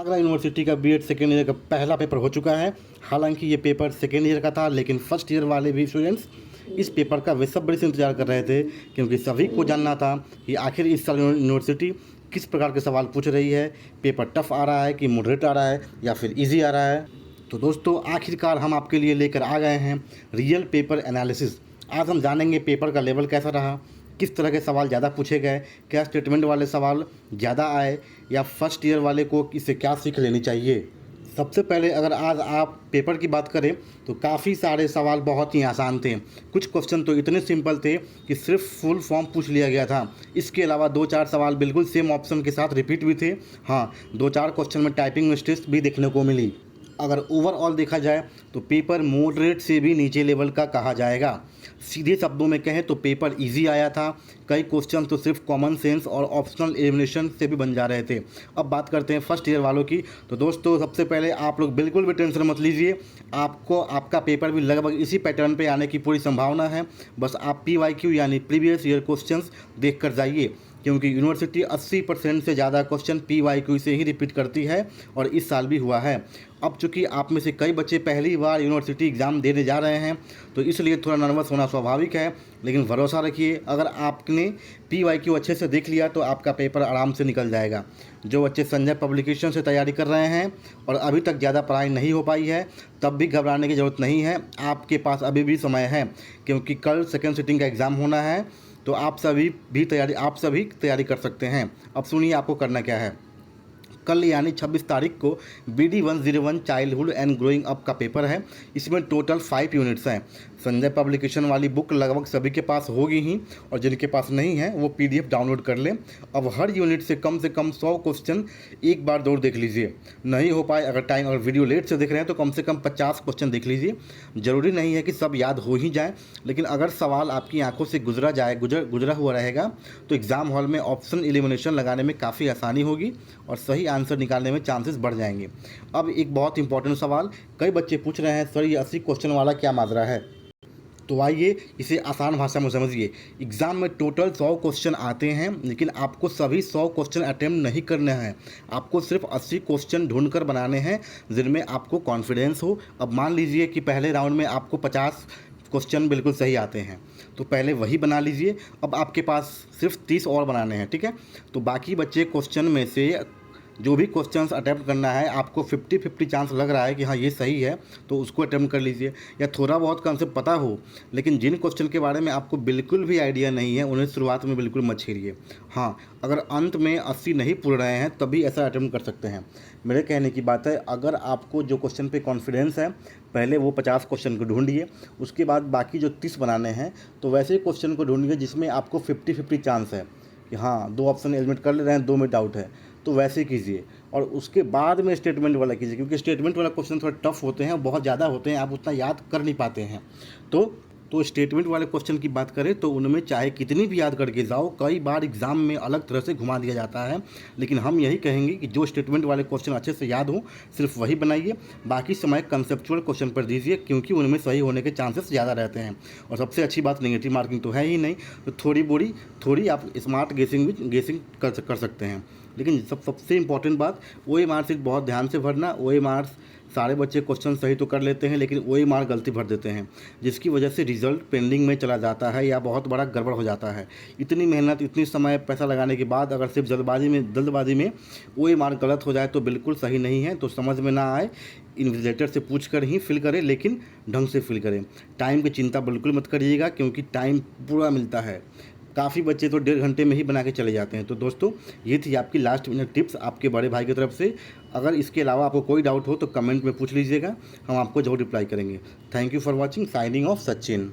Agra university का BEd second year का पहला पेपर हो चुका है। हालांकि ये पेपर सेकेंड ईयर का था, लेकिन फर्स्ट ईयर वाले भी स्टूडेंट्स इस पेपर का बेसब्री से इंतजार कर रहे थे, क्योंकि सभी को जानना था कि आखिर इस साल यूनिवर्सिटी किस प्रकार के सवाल पूछ रही है। पेपर टफ आ रहा है कि मॉडरेट आ रहा है या फिर ईजी आ रहा है। तो दोस्तों, आखिरकार हम आपके लिए लेकर आ गए हैं रियल पेपर एनालिसिस। आज हम जानेंगे पेपर का लेवल कैसा रहा, किस तरह के सवाल ज़्यादा पूछे गए, क्या स्टेटमेंट वाले सवाल ज़्यादा आए या फर्स्ट ईयर वाले को इससे क्या सीख लेनी चाहिए। सबसे पहले अगर आज आप पेपर की बात करें तो काफ़ी सारे सवाल बहुत ही आसान थे। कुछ क्वेश्चन तो इतने सिंपल थे कि सिर्फ फुल फॉर्म पूछ लिया गया था। इसके अलावा 2-4 सवाल बिल्कुल सेम ऑप्शन के साथ रिपीट भी थे। हाँ, 2-4 क्वेश्चन में टाइपिंग मिस्टेक्स भी देखने को मिली। अगर ओवरऑल देखा जाए तो पेपर मॉडरेट से भी नीचे लेवल का कहा जाएगा। सीधे शब्दों में कहें तो पेपर इजी आया था। कई क्वेश्चन तो सिर्फ कॉमन सेंस और ऑप्शनल एलिमिनेशन से भी बन जा रहे थे। अब बात करते हैं फर्स्ट ईयर वालों की। तो दोस्तों, सबसे पहले आप लोग बिल्कुल भी टेंशन मत लीजिए। आपका पेपर भी लगभग इसी पैटर्न पे आने की पूरी संभावना है। बस आप PYQ यानी प्रीवियस ईयर क्वेश्चंस देख कर जाइए, क्योंकि यूनिवर्सिटी 80% से ज़्यादा क्वेश्चन PYQ से ही रिपीट करती है और इस साल भी हुआ है। अब चूँकि आप में से कई बच्चे पहली बार यूनिवर्सिटी एग्ज़ाम देने जा रहे हैं, तो इसलिए थोड़ा नर्वस होना स्वाभाविक है, लेकिन भरोसा रखिए, अगर आपने PYQ अच्छे से देख लिया तो आपका पेपर आराम से निकल जाएगा। जो बच्चे संजय पब्लिकेशन से तैयारी कर रहे हैं और अभी तक ज़्यादा पढ़ाई नहीं हो पाई है, तब भी घबराने की ज़रूरत नहीं है। आपके पास अभी भी समय है, क्योंकि कल सेकेंड सिटिंग का एग्ज़ाम होना है, तो आप सभी तैयारी कर सकते हैं। अब सुनिए आपको करना क्या है। कल यानी 26 तारीख को BD 101 childhood and growing up का पेपर है। इसमें टोटल 5 यूनिट्स हैं। संजय पब्लिकेशन वाली बुक लगभग सभी के पास होगी ही, और जिनके पास नहीं है वो PDF डाउनलोड कर लें। अब हर यूनिट से कम 100 क्वेश्चन एक बार दौड़ देख लीजिए। नहीं हो पाए, अगर वीडियो लेट से देख रहे हैं तो कम से कम 50 क्वेश्चन देख लीजिए। ज़रूरी नहीं है कि सब याद हो ही जाए, लेकिन अगर सवाल आपकी आंखों से गुजरा हुआ रहेगा तो एग्ज़ाम हॉल में ऑप्शन एलिमिनेशन लगाने में काफ़ी आसानी होगी और सही आंसर निकालने में चांसेस बढ़ जाएंगे। अब एक बहुत इंपॉर्टेंट सवाल कई बच्चे पूछ रहे हैं, सर ये 80 क्वेश्चन वाला क्या माजरा है। तो आइए इसे आसान भाषा में समझिए। एग्ज़ाम में टोटल 100 क्वेश्चन आते हैं, लेकिन आपको सभी 100 क्वेश्चन अटेम्प्ट नहीं करने हैं। आपको सिर्फ 80 क्वेश्चन ढूंढकर बनाने हैं जिनमें आपको कॉन्फिडेंस हो। अब मान लीजिए कि पहले राउंड में आपको 50 क्वेश्चन बिल्कुल सही आते हैं, तो पहले वही बना लीजिए। अब आपके पास सिर्फ 30 और बनाने हैं, ठीक है। तो बाकी बच्चे क्वेश्चन में से जो भी क्वेश्चंस अटैम्प्ट करना है, आपको 50-50 चांस लग रहा है कि हाँ ये सही है, तो उसको अटैम्प्ट कर लीजिए। या थोड़ा बहुत कंसेप्ट पता हो, लेकिन जिन क्वेश्चन के बारे में आपको बिल्कुल भी आइडिया नहीं है, उन्हें शुरुआत में बिल्कुल मत छेड़िए। हाँ, अगर अंत में 80 नहीं पूर रहे हैं तभी ऐसा अटैम्प्ट कर सकते हैं। मेरे कहने की बात है, अगर आपको जो क्वेश्चन पे कॉन्फिडेंस है, पहले वो 50 क्वेश्चन को ढूंढिए। उसके बाद बाकी जो 30 बनाने हैं, तो वैसे क्वेश्चन को ढूंढिए जिसमें आपको 50-50 चांस है कि हाँ 2 ऑप्शन एलिमिनेट कर ले रहे हैं, 2 में डाउट है, तो वैसे कीजिए। और उसके बाद में स्टेटमेंट वाला कीजिए, क्योंकि स्टेटमेंट वाला क्वेश्चन थोड़ा टफ होते हैं और बहुत ज़्यादा होते हैं, आप उतना याद कर नहीं पाते हैं। तो स्टेटमेंट वाले क्वेश्चन की बात करें तो उनमें चाहे कितनी भी याद करके जाओ, कई बार एग्ज़ाम में अलग तरह से घुमा दिया जाता है। लेकिन हम यही कहेंगे कि जो स्टेटमेंट वाले क्वेश्चन अच्छे से याद हो, सिर्फ वही बनाइए। बाकी समय कंसेप्चुअल क्वेश्चन पर दीजिए, क्योंकि उनमें सही होने के चांसेस ज़्यादा रहते हैं। और सबसे अच्छी बात, नेगेटिव मार्किंग तो है ही नहीं, तो थोड़ी आप स्मार्ट गेसिंग कर सकते हैं। लेकिन सबसे इंपॉर्टेंट बात, OMR सीट बहुत ध्यान से भरना। OMR सारे बच्चे क्वेश्चन सही तो कर लेते हैं, लेकिन OMR गलती भर देते हैं, जिसकी वजह से रिजल्ट पेंडिंग में चला जाता है या बहुत बड़ा गड़बड़ हो जाता है। इतनी मेहनत, इतनी समय, पैसा लगाने के बाद अगर सिर्फ जल्दबाजी में OMR गलत हो जाए तो बिल्कुल सही नहीं है। तो समझ में ना आए, इन्विजिलेटर से पूछ कर ही फिल करें, लेकिन ढंग से फिल करें। टाइम की चिंता बिल्कुल मत करिएगा, क्योंकि टाइम पूरा मिलता है। काफ़ी बच्चे तो 1.5 घंटे में ही बना के चले जाते हैं। तो दोस्तों, ये थी आपकी लास्ट मिनट टिप्स आपके बड़े भाई की तरफ से। अगर इसके अलावा आपको कोई डाउट हो तो कमेंट में पूछ लीजिएगा, हम आपको जरूर रिप्लाई करेंगे। Thank you for watching. Signing off, Sachin.